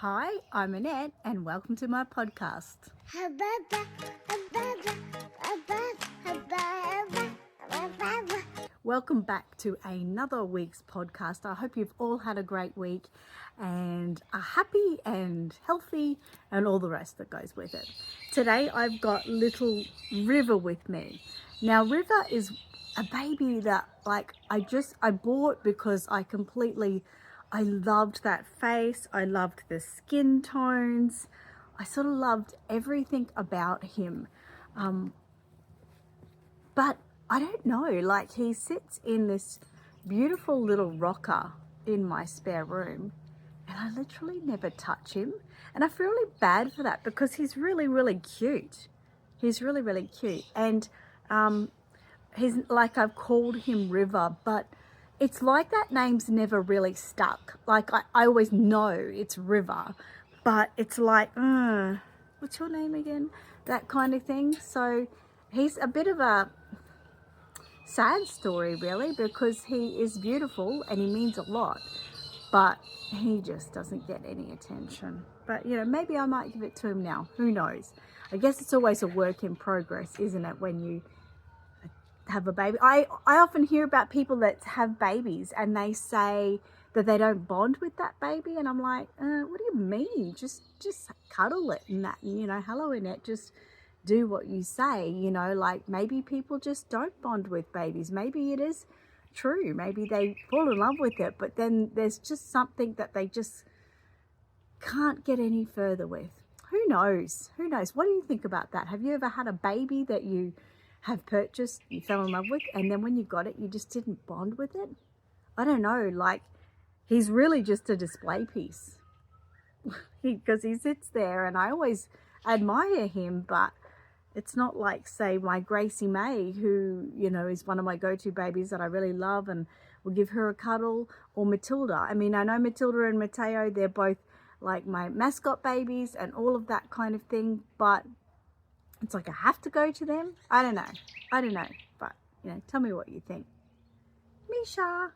Hi, I'm Annette and welcome to my podcast. Welcome back to another week's podcast. I hope you've all had a great week and are happy and healthy and all the rest that goes with it. Today I've got little River with me. Now River is a baby that I bought because I loved that face. I loved the skin tones. I sort of loved everything about him. But I don't know, like he sits in this beautiful little rocker in my spare room and I literally never touch him. And I feel really bad for that because he's really, really cute. He's really, really cute. And he's like, I've called him River, but it's like that name's never really stuck. Like I always know it's River, but it's like, what's your name again? That kind of thing. So he's a bit of a sad story really, because he is beautiful and he means a lot, but he just doesn't get any attention. But you know, maybe I might give it to him now, who knows. I guess it's always a work in progress, isn't it, when you have a baby. I often hear about people that have babies and they say that they don't bond with that baby, and I'm like, what do you mean? Just cuddle it and that, you know, hello Annette, just do what you say, you know. Like maybe people just don't bond with babies. Maybe it is true, maybe they fall in love with it, but then there's just something that they just can't get any further with. Who knows what do you think about that? Have you ever had a baby that you have purchased, you fell in love with, and then when you got it you just didn't bond with it? I don't know, like he's really just a display piece because he sits there and I always admire him, but it's not like, say, my Gracie May, who, you know, is one of my go-to babies that I really love and will give her a cuddle, or Matilda. I mean, I know Matilda and Mateo, they're both like my mascot babies and all of that kind of thing, but it's like I have to go to them. I don't know, but, you know, tell me what you think. Misha.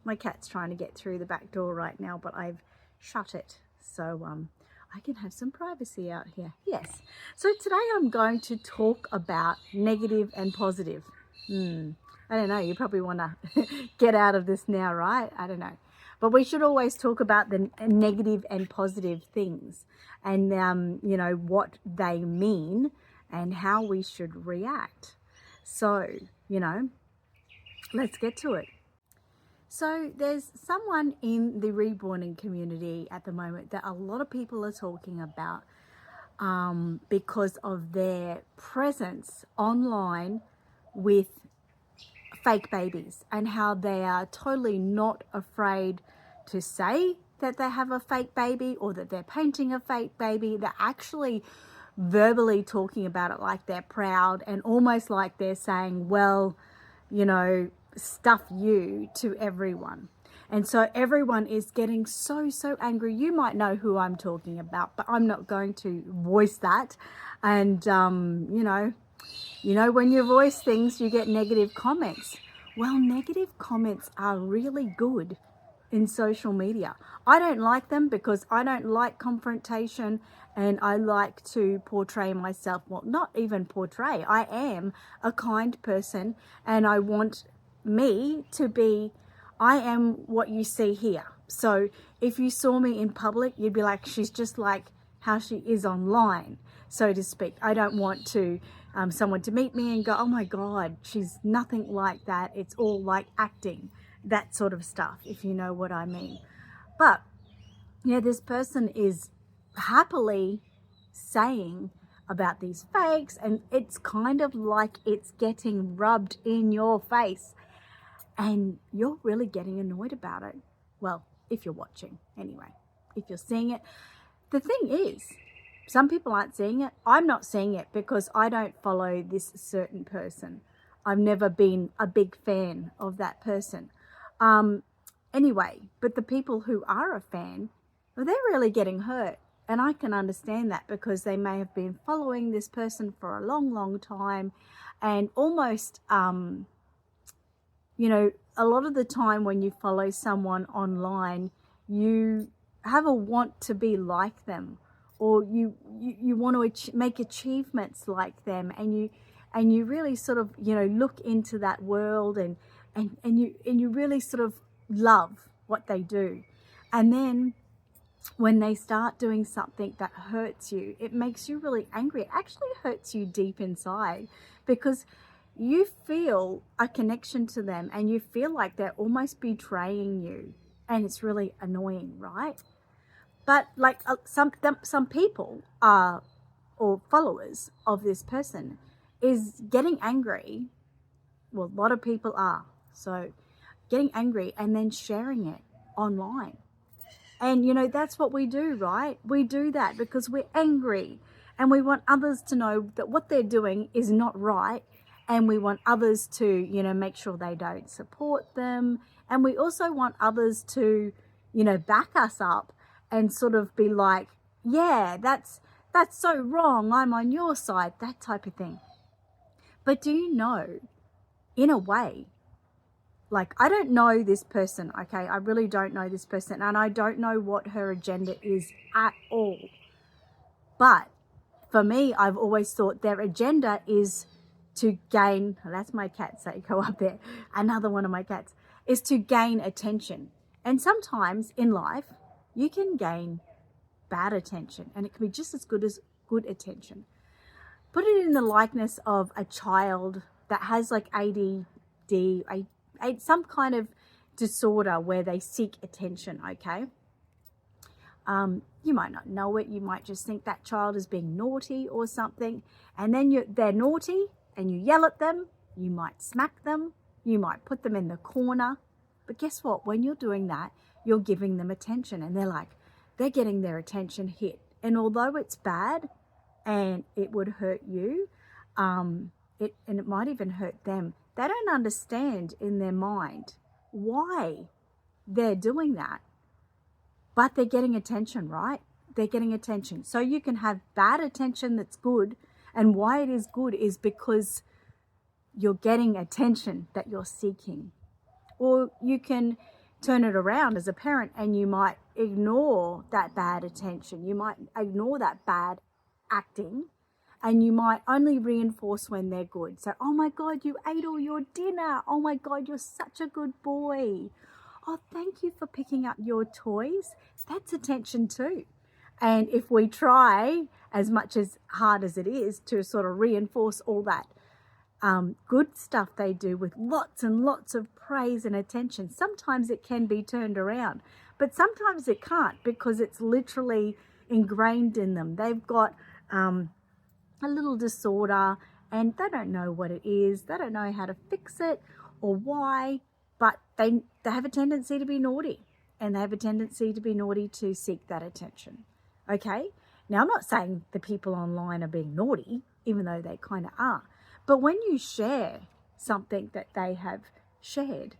My cat's trying to get through the back door right now, but I've shut it. So, I can have some privacy out here. Yes. So today I'm going to talk about negative and positive. I don't know. You probably want to get out of this now, right? I don't know. But we should always talk about the negative and positive things and, you know, what they mean and how we should react. So, you know, let's get to it. So there's someone in the Reborn community at the moment that a lot of people are talking about because of their presence online with fake babies, and how they are totally not afraid to say that they have a fake baby or that they're painting a fake baby. They're actually verbally talking about it like they're proud and almost like they're saying, well, you know, stuff you to everyone. And so everyone is getting so angry. You might know who I'm talking about, but I'm not going to voice that. And you know when you voice things you get negative comments. Well, negative comments are really good in social media. I don't like them because I don't like confrontation, and I like to portray myself, well, not even portray, I am a kind person, and I want me to be, I am what you see here. So if you saw me in public, you'd be like, she's just like how she is online, so to speak. I don't want to someone to meet me and go, oh my God, she's nothing like that. It's all like acting, that sort of stuff, if you know what I mean. But yeah, this person is happily saying about these fakes, and it's kind of like it's getting rubbed in your face. And you're really getting annoyed about it. Well, if you're watching, anyway. If you're seeing it. The thing is, some people aren't seeing it. I'm not seeing it because I don't follow this certain person. I've never been a big fan of that person. Anyway, but the people who are a fan, well, they're really getting hurt. And I can understand that because they may have been following this person for a long time, and almost... you know, a lot of the time when you follow someone online, you have a want to be like them, or you want to make achievements like them, and you really sort of, you know, look into that world, and you really sort of love what they do. And then when they start doing something that hurts you, it makes you really angry. It actually hurts you deep inside, because you feel a connection to them and you feel like they're almost betraying you, and it's really annoying, right? But like some people are, or followers of this person, is getting angry. Well, a lot of people are. So getting angry and then sharing it online. And, you know, that's what we do, right? We do that because we're angry and we want others to know that what they're doing is not right. And we want others to, you know, make sure they don't support them. And we also want others to, you know, back us up and sort of be like, yeah, that's so wrong. I'm on your side, that type of thing. But do you know, in a way, like, I don't know this person, okay? I really don't know this person, and I don't know what her agenda is at all. But for me, I've always thought their agenda is to gain, that's my cat, so go up there, another one of my cats, is to gain attention. And sometimes in life, you can gain bad attention, and it can be just as good attention. Put it in the likeness of a child that has like ADD, some kind of disorder where they seek attention, okay? You might not know it. You might just think that child is being naughty or something, and then they're naughty and you yell at them, you might smack them, you might put them in the corner. But guess what? When you're doing that, you're giving them attention, and they're getting their attention hit. And although it's bad and it would hurt you, and it might even hurt them, they don't understand in their mind why they're doing that. But they're getting attention, right? They're getting attention. So you can have bad attention that's good. And why it is good is because you're getting attention that you're seeking. Or you can turn it around as a parent and you might ignore that bad attention. You might ignore that bad acting, and you might only reinforce when they're good. So, oh my God, you ate all your dinner. Oh my God, you're such a good boy. Oh, thank you for picking up your toys. That's attention too. And if we try as much as hard as it is to sort of reinforce all that good stuff they do with lots and lots of praise and attention, sometimes it can be turned around. But sometimes it can't, because it's literally ingrained in them. They've got a little disorder and they don't know what it is. They don't know how to fix it or why, but they have a tendency to be naughty, and they have a tendency to be naughty to seek that attention. Okay? Now, I'm not saying the people online are being naughty, even though they kind of are. But when you share something that they have shared,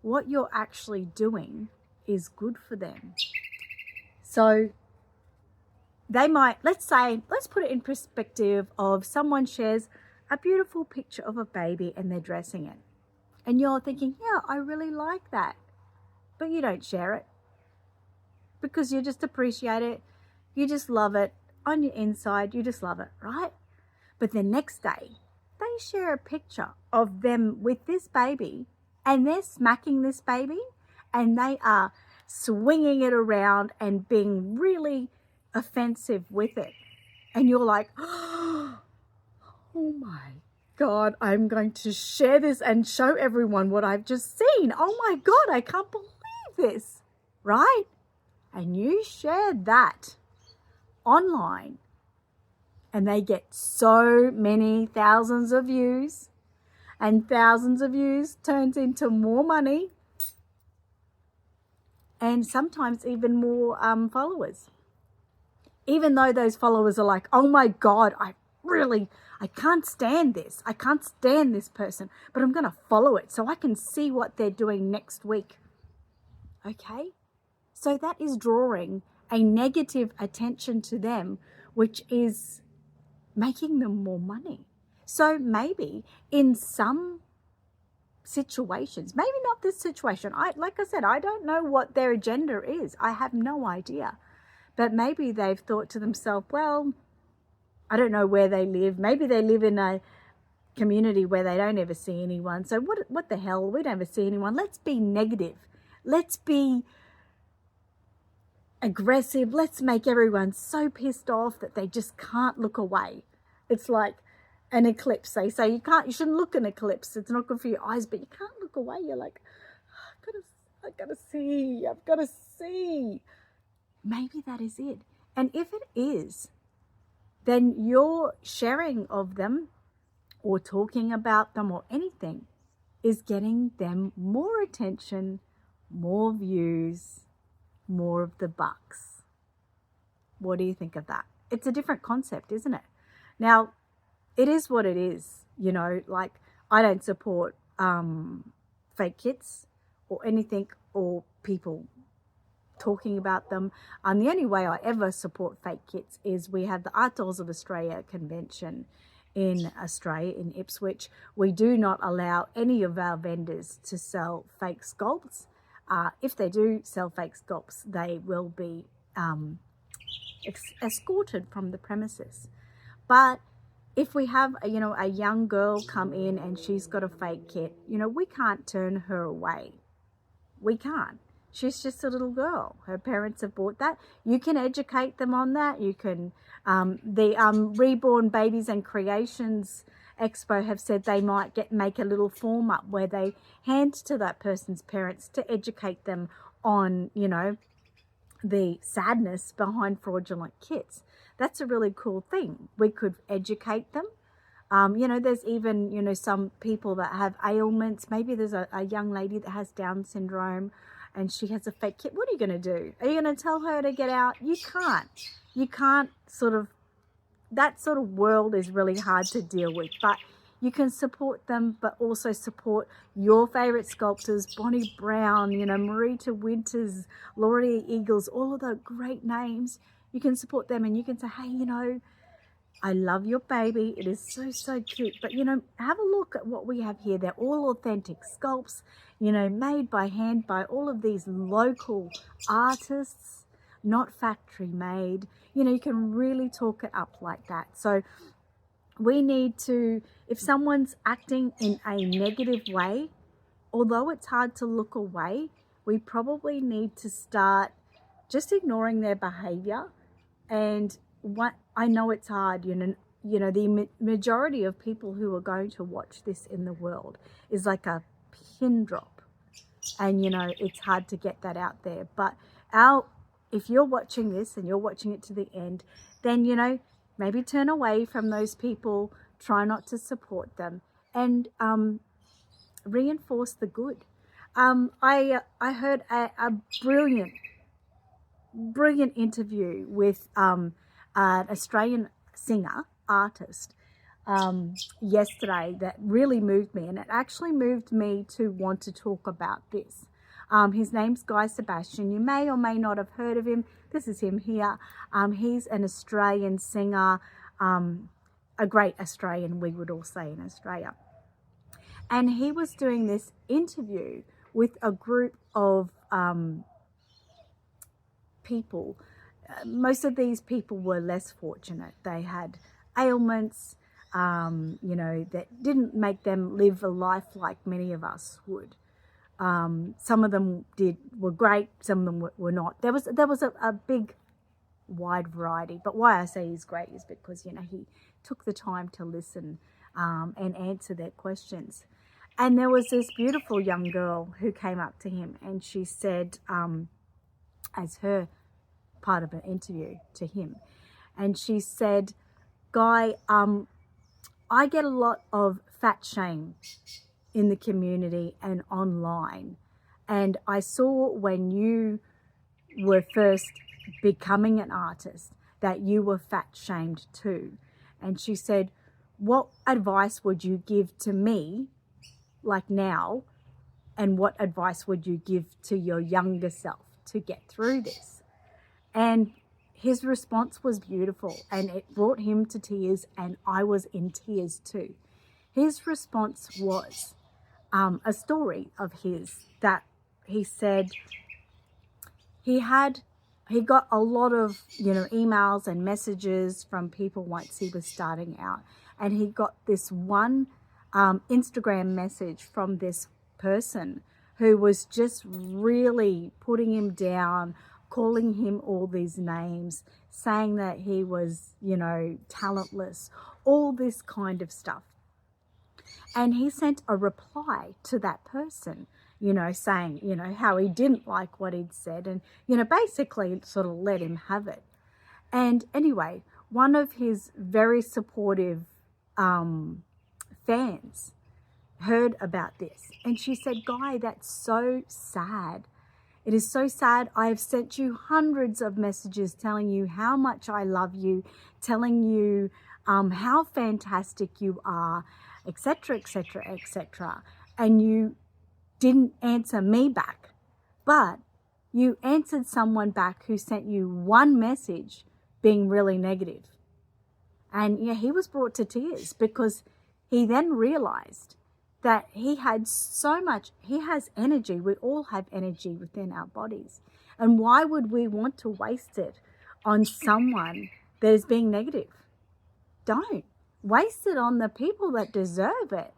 what you're actually doing is good for them. So they might, let's put it in perspective of someone shares a beautiful picture of a baby and they're dressing it. And you're thinking, yeah, I really like that. But you don't share it because you just appreciate it. You just love it. On your inside, you just love it, right? But the next day, they share a picture of them with this baby, and they're smacking this baby, and they are swinging it around and being really offensive with it. And you're like, oh my God, I'm going to share this and show everyone what I've just seen. Oh my God, I can't believe this, right? And you shared that online, and they get so many thousands of views, and thousands of views turns into more money, and sometimes even more followers. Even though those followers are like, oh my God, I can't stand this. I can't stand this person, but I'm going to follow it so I can see what they're doing next week. Okay? So that is drawing a negative attention to them, which is making them more money. So maybe in some situations. Maybe not this situation. Like I said, I don't know what their agenda is. I have no idea. But maybe they've thought to themselves, well, I don't know where they live. Maybe they live in a community where they don't ever see anyone. So what the hell? We don't ever see anyone. Let's be negative. Let's be aggressive. Let's make everyone so pissed off that they just can't look away. It's like an eclipse. They say you shouldn't look an eclipse. It's not good for your eyes, but you can't look away. You're like, I've got to see. Maybe that is it. And if it is, then your sharing of them or talking about them or anything is getting them more attention, more views, more of the bucks. What do you think of that? It's a different concept, isn't it? Now, it is what it is, like I don't support fake kits or anything or people talking about them. And the only way I ever support fake kits is we have the Art Dolls of Australia convention in Australia, in Ipswich. We do not allow any of our vendors to sell fake sculpts. If they do sell fake sculpts, they will be escorted from the premises. But if we have a young girl come in and she's got a fake kit, we can't turn her away. We can't. She's just a little girl. Her parents have bought that. You can educate them on that. You can, the Reborn Babies and Creations Expo have said they might make a little form up where they hand to that person's parents to educate them on, the sadness behind fraudulent kits. That's a really cool thing. We could educate them. There's even, some people that have ailments. Maybe there's a young lady that has Down syndrome and she has a fake kit. What are you going to do? Are you going to tell her to get out? You can't. That sort of world is really hard to deal with, but you can support them, but also support your favorite sculptors, Bonnie Brown, Marita Winters, Laurie Eagles, all of the great names. You can support them and you can say, hey, I love your baby. It is so, so cute. But, have a look at what we have here. They're all authentic sculpts, made by hand by all of these local artists, not factory made. You can really talk it up like that. So we need to, if someone's acting in a negative way, although it's hard to look away, we probably need to start just ignoring their behavior. And I know it's hard, the majority of people who are going to watch this in the world is like a pin drop. And, it's hard to get that out there. But if you're watching this and you're watching it to the end, then, maybe turn away from those people, try not to support them, and reinforce the good. I heard a brilliant interview with an Australian singer, artist, yesterday that really moved me, and it actually moved me to want to talk about this. His name's Guy Sebastian. You may or may not have heard of him. This is him here. He's an Australian singer, a great Australian, we would all say in Australia. And he was doing this interview with a group of people. Most of these people were less fortunate. They had ailments, that didn't make them live a life like many of us would. Some of them were great, some of them were not. There was a big, wide variety. But why I say he's great is because, he took the time to listen and answer their questions. And there was this beautiful young girl who came up to him and she said, as her part of an interview to him, and she said, Guy, I get a lot of fat shame in the community and online. And I saw when you were first becoming an artist that you were fat shamed too. And she said, what advice would you give to me, like now, and what advice would you give to your younger self to get through this? And his response was beautiful, and it brought him to tears, and I was in tears too. His response was, a story of his that he said he got a lot of, emails and messages from people once he was starting out. And he got this one Instagram message from this person who was just really putting him down, calling him all these names, saying that he was, talentless, all this kind of stuff. And he sent a reply to that person, saying, how he didn't like what he'd said and, basically sort of let him have it. And anyway, one of his very supportive fans heard about this, and she said, Guy, that's so sad. It is so sad. I have sent you hundreds of messages telling you how much I love you, telling you how fantastic you are, etc., etc., etc. And you didn't answer me back, but you answered someone back who sent you one message being really negative. And he was brought to tears because he then realized that he has energy. We all have energy within our bodies. And why would we want to waste it on someone that is being negative? Don't waste it on the people that deserve it.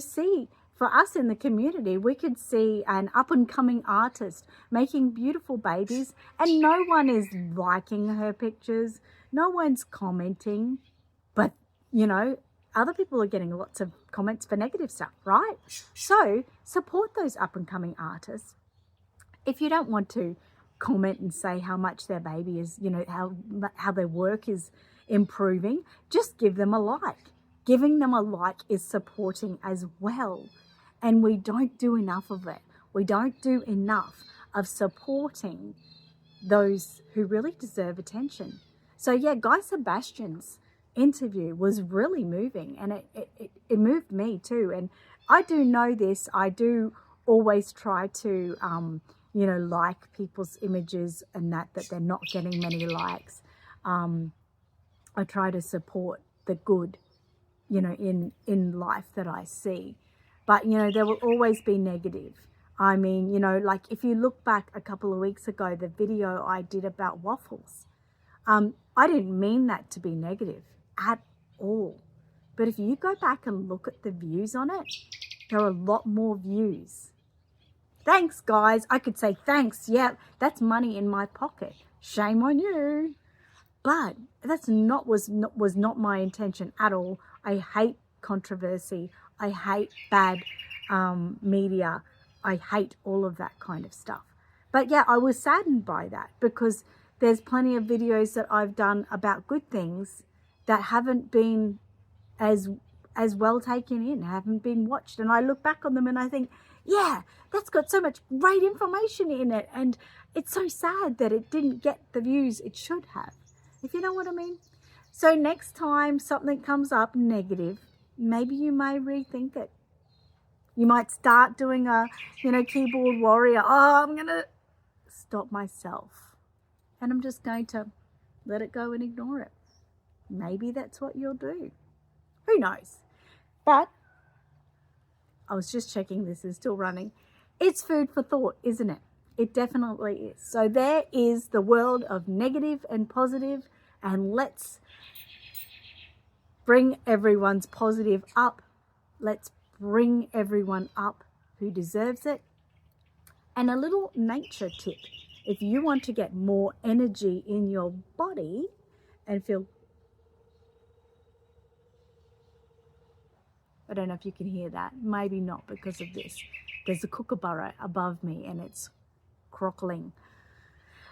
See, for us in the community, we could see an up and coming artist making beautiful babies and no one is liking her pictures. No one's commenting, but other people are getting lots of comments for negative stuff, right? So support those up and coming artists. If you don't want to comment and say how much their baby is, how their work is improving, just give them a like. Giving them a like is supporting as well. And we don't do enough of it. We don't do enough of supporting those who really deserve attention. So yeah, Guy Sebastian's interview was really moving, and it moved me too. And I do know this. I do always try to, like people's images and that they're not getting many likes. I try to support the good, in life that I see. But, there will always be negative. I mean, like if you look back a couple of weeks ago, the video I did about waffles, I didn't mean that to be negative at all. But if you go back and look at the views on it, there are a lot more views. Thanks, guys. I could say thanks. Yeah, that's money in my pocket. Shame on you. But that's was not my intention at all. I hate controversy. I hate bad media. I hate all of that kind of stuff. But yeah, I was saddened by that because there's plenty of videos that I've done about good things that haven't been as well taken in, haven't been watched. And I look back on them and I think, yeah, that's got so much great information in it. And it's so sad that it didn't get the views it should have, if you know what I mean. So next time something comes up negative, maybe you may rethink it. You might start doing a, keyboard warrior. Oh, I'm going to stop myself. And I'm just going to let it go and ignore it. Maybe that's what you'll do. Who knows? But I was just checking this is still running. It's food for thought, isn't it? It definitely is. So there is the world of negative and positive, and let's bring everyone's positive up. Let's bring everyone up who deserves it. And a little nature tip. If you want to get more energy in your body and feel, I don't know if you can hear that. Maybe not because of this. There's a kookaburra above me and it's crockling.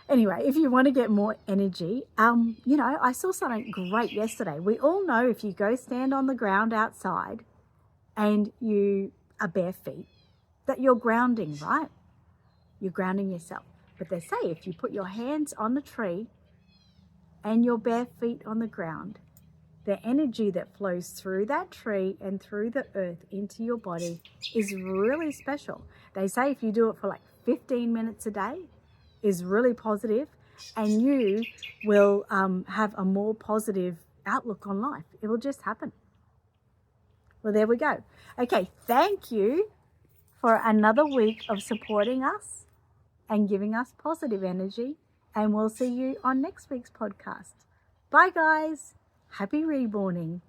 Anyway, if you want to get more energy, I saw something great yesterday. We all know if you go stand on the ground outside and you are bare feet, that you're grounding, right? You're grounding yourself. But they say if you put your hands on the tree and your bare feet on the ground, the energy that flows through that tree and through the earth into your body is really special. They say if you do it for like 15 minutes a day is really positive, and you will have a more positive outlook on life. It will just happen. Well, there we go. Okay, thank you for another week of supporting us and giving us positive energy. And we'll see you on next week's podcast. Bye, guys. Happy reborning.